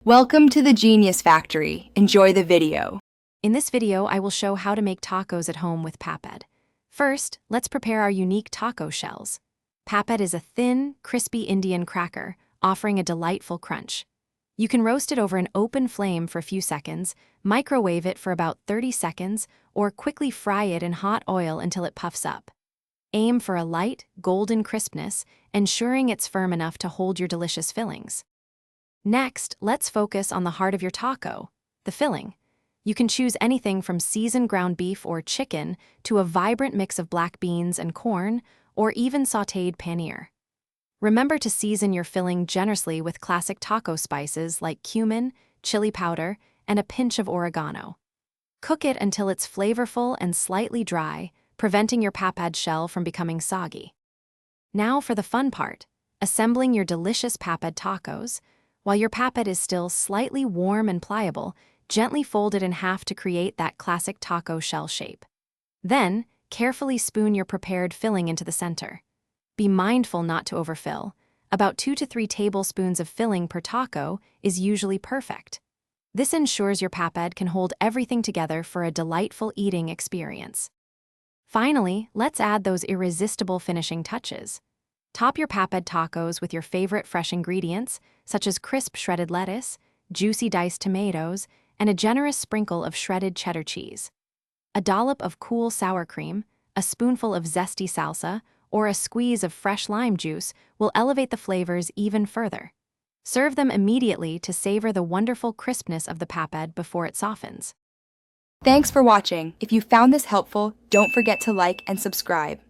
Welcome to the Genius Factory. Enjoy the video. In this video, I will show how to make tacos at home with papad. First, let's prepare our unique taco shells. Papad is a thin, crispy Indian cracker, offering a delightful crunch. You can roast it over an open flame for a few seconds, microwave it for about 30 seconds, or quickly fry it in hot oil until it puffs up. Aim for a light, golden crispness, ensuring it's firm enough to hold your delicious fillings. Next, let's focus on the heart of your taco, the filling. You can choose anything from seasoned ground beef or chicken to a vibrant mix of black beans and corn, or even sautéed paneer. Remember to season your filling generously with classic taco spices like cumin, chili powder, and a pinch of oregano. Cook it until it's flavorful and slightly dry, preventing your papad shell from becoming soggy. Now for the fun part, assembling your delicious papad tacos. While your papad is still slightly warm and pliable, gently fold it in half to create that classic taco shell shape. Then, carefully spoon your prepared filling into the center. Be mindful not to overfill. About 2 to 3 tablespoons of filling per taco is usually perfect. This ensures your papad can hold everything together for a delightful eating experience. Finally, let's add those irresistible finishing touches. Top your papad tacos with your favorite fresh ingredients, such as crisp shredded lettuce, juicy diced tomatoes, and a generous sprinkle of shredded cheddar cheese. A dollop of cool sour cream, a spoonful of zesty salsa, or a squeeze of fresh lime juice will elevate the flavors even further. Serve them immediately to savor the wonderful crispness of the papad before it softens. Thanks for watching. If you found this helpful, don't forget to like and subscribe.